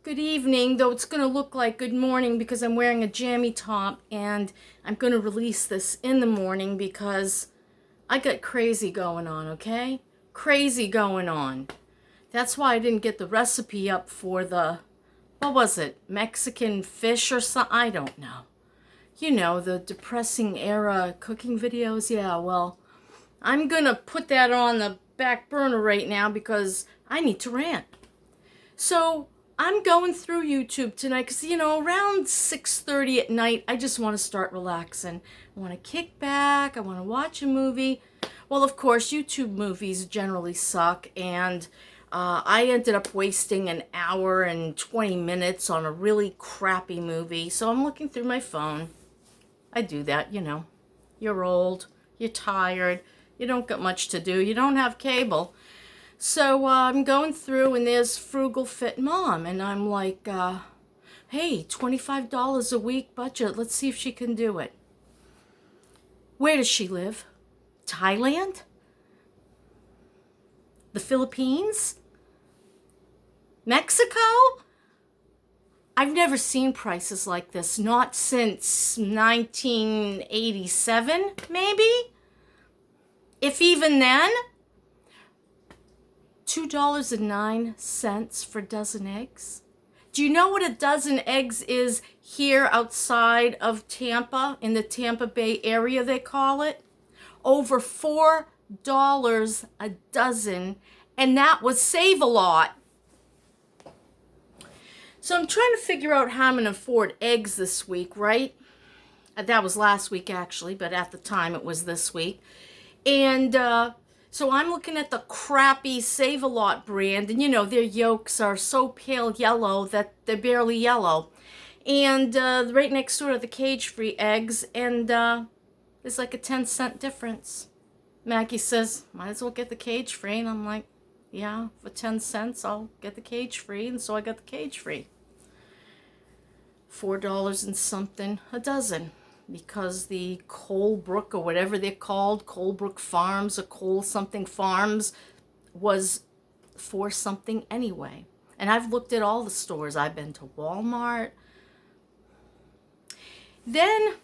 Good evening, though it's going to look like good morning because I'm wearing a jammy top, and I'm going to release this in the morning because I got crazy going on, okay? Crazy going on. That's why I didn't get the recipe up for the, what was it, Mexican fish or something? I don't know. You know, the depressing era cooking videos. Yeah, well, I'm going to put that on the back burner right now because I need to rant. So I'm going through YouTube tonight because, around 6:30 at night, I just want to start relaxing. I want to kick back. I want to watch a movie. Well, of course, YouTube movies generally suck, and I ended up wasting an hour and 20 minutes on a really crappy movie. So I'm looking through my phone. I do that, You're old. You're tired. You don't got much to do. You don't have cable. So I'm going through, and there's Frugal Fit Mom, and I'm like, hey, $25 a week budget. Let's see if she can do it. Where does she live? Thailand? The Philippines? Mexico? I've never seen prices like this, not since 1987, maybe? If even then. $2.09 for a dozen eggs. Do you know what a dozen eggs is here outside of Tampa, in the Tampa Bay area they call it? Over $4 a dozen, and that was Save-A-Lot. So I'm trying to figure out how I'm going to afford eggs this week, right? That was last week actually, but at the time it was this week. And so I'm looking at the crappy Save-A-Lot brand, and their yolks are so pale yellow that they're barely yellow. And right next door are the cage-free eggs, and there's like a 10-cent difference. Maggie says, might as well get the cage-free, and I'm like, yeah, for 10 cents I'll get the cage-free, and so I got the cage-free. $4 and something a dozen. Because the Colebrook, or whatever they're called, Colebrook Farms or Cole something Farms, was for something anyway. And I've looked at all the stores. I've been to Walmart. Then,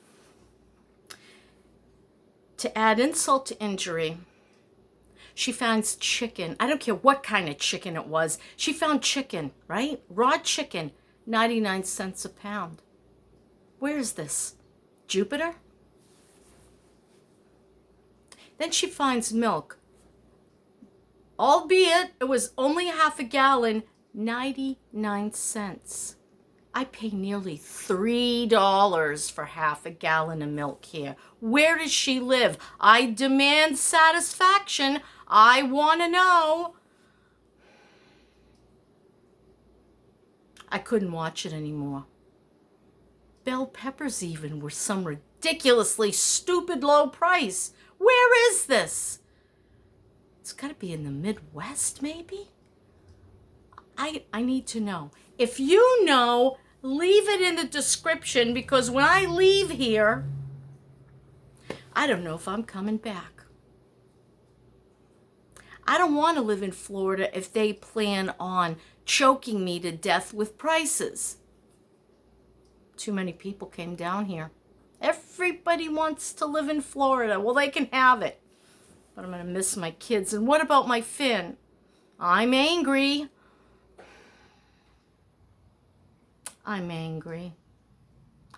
to add insult to injury, she finds chicken. I don't care what kind of chicken it was. She found chicken, right? Raw chicken, 99 cents a pound. Where is this? Jupiter? Then she finds milk. Albeit it was only half a gallon, 99 cents. I pay nearly $3 for half a gallon of milk here. Where does she live? I demand satisfaction. I want to know. I couldn't watch it anymore. Bell peppers even were some ridiculously stupid low price. Where is this? It's got to be in the Midwest, maybe? I need to know. If you know, leave it in the description, because when I leave here, I don't know if I'm coming back. I don't want to live in Florida if they plan on choking me to death with prices. Too many people came down here. Everybody wants to live in Florida. Well, they can have it. But I'm going to miss my kids. And what about my Finn? I'm angry. I'm angry.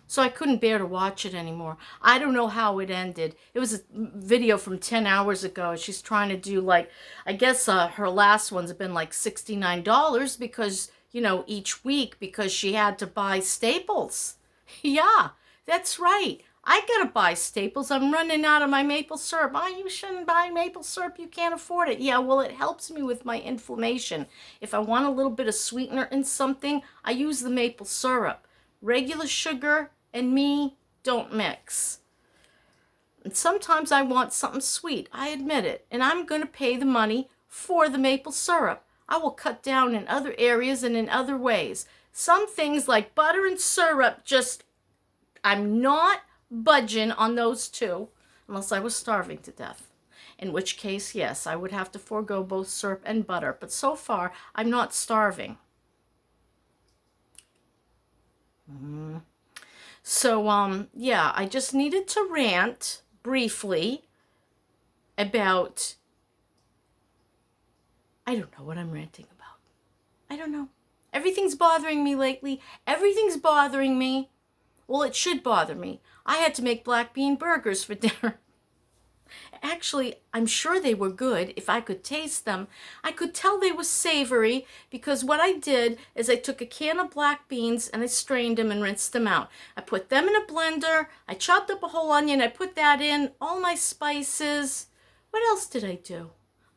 So I couldn't bear to watch it anymore. I don't know how it ended. It was a video from 10 hours ago. She's trying to do I guess her last ones have been like $69 because, each week, because she had to buy staples. Yeah, that's right. I gotta buy staples. I'm running out of my maple syrup. Oh, you shouldn't buy maple syrup. You can't afford it. Yeah, well, it helps me with my inflammation. If I want a little bit of sweetener in something, I use the maple syrup. Regular sugar and me don't mix. And sometimes I want something sweet. I admit it. And I'm going to pay the money for the maple syrup. I will cut down in other areas and in other ways. Some things like butter and syrup, I'm not budging on those two unless I was starving to death. In which case, yes, I would have to forego both syrup and butter. But so far, I'm not starving. So, yeah, I just needed to rant briefly about, I don't know what I'm ranting about. I don't know. Everything's bothering me lately. Everything's bothering me. Well, it should bother me. I had to make black bean burgers for dinner. Actually, I'm sure they were good. If I could taste them, I could tell they were savory because what I did is I took a can of black beans and I strained them and rinsed them out. I put them in a blender. I chopped up a whole onion. I put that in, all my spices. What else did I do?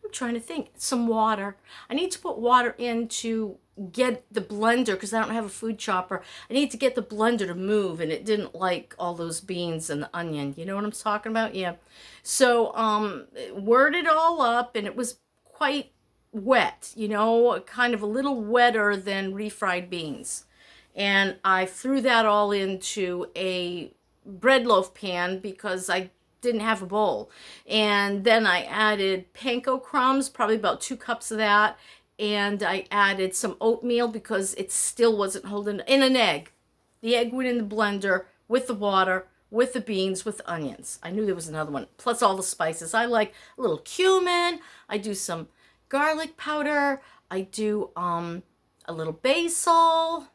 I'm trying to think. Some water. I need to put water in to get the blender because I don't have a food chopper. I need to get the blender to move, and it didn't like all those beans and the onion. You know what I'm talking about? Yeah. So whirred it all up, and it was quite wet, you know, kind of a little wetter than refried beans. And I threw that all into a bread loaf pan because I didn't have a bowl. And then I added panko crumbs, probably about 2 cups of that. And I added some oatmeal because it still wasn't holding, in an egg. The egg went in the blender with the water, with the beans, with the onions. I knew there was another one, plus all the spices. I like a little cumin. I do some garlic powder. I do a little basil,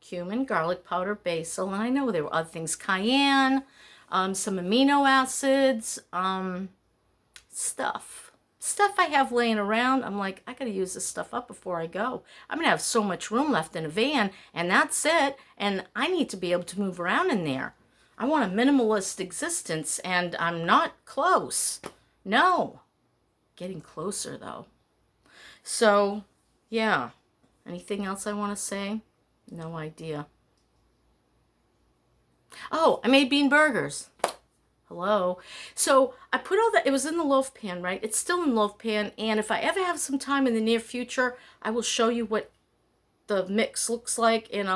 cumin, garlic powder, basil, and I know there were other things, cayenne, some amino acids, stuff I have laying around. I'm like, I gotta use this stuff up before I go. I'm gonna have so much room left in a van, and that's it. And I need to be able to move around in there. I want a minimalist existence, and I'm not close. No. Getting closer, though. So, yeah. Anything else I want to say? No idea. Oh, I made bean burgers. Hello. So I put all that, it was in the loaf pan, right? It's still in the loaf pan. And if I ever have some time in the near future, I will show you what the mix looks like. And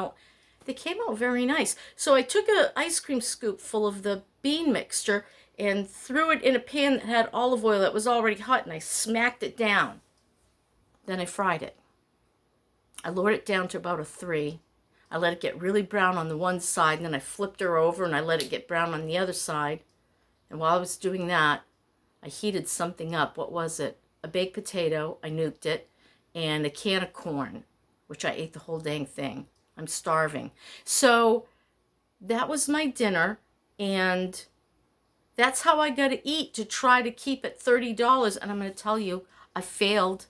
they came out very nice. So I took an ice cream scoop full of the bean mixture and threw it in a pan that had olive oil that was already hot. And I smacked it down. Then I fried it. I lowered it down to about a 3. I let it get really brown on the one side, and then I flipped her over and I let it get brown on the other side. And while I was doing that, I heated something up. What was it? A baked potato, I nuked it, and a can of corn, which I ate the whole dang thing. I'm starving. So that was my dinner, and that's how I got to eat to try to keep it $30. And I'm going to tell you, I failed.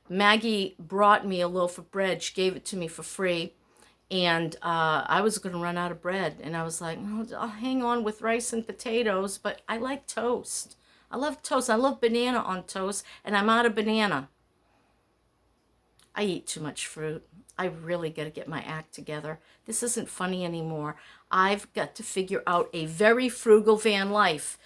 Maggie brought me a loaf of bread. She gave it to me for free. And I was going to run out of bread. And I was like, oh, I'll hang on with rice and potatoes. But I like toast. I love toast. I love banana on toast. And I'm out of banana. I eat too much fruit. I really got to get my act together. This isn't funny anymore. I've got to figure out a very frugal van life.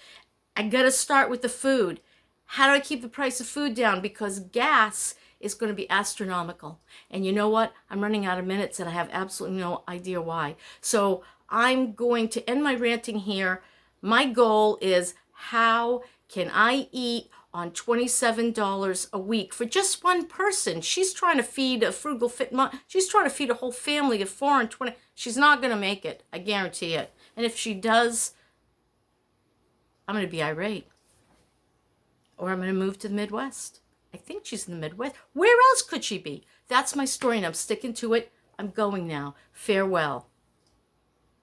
I got to start with the food. How do I keep the price of food down? Because gas is going to be astronomical. And you know what? I'm running out of minutes and I have absolutely no idea why. So I'm going to end my ranting here. My goal is, how can I eat on $27 a week for just one person? She's trying to feed a frugal fit mom. She's trying to feed a whole family of 4 and 20. She's not going to make it. I guarantee it. And if she does, I'm going to be irate. Or I'm going to move to the Midwest. I think she's in the Midwest. Where else could she be? That's my story, and I'm sticking to it. I'm going now. Farewell.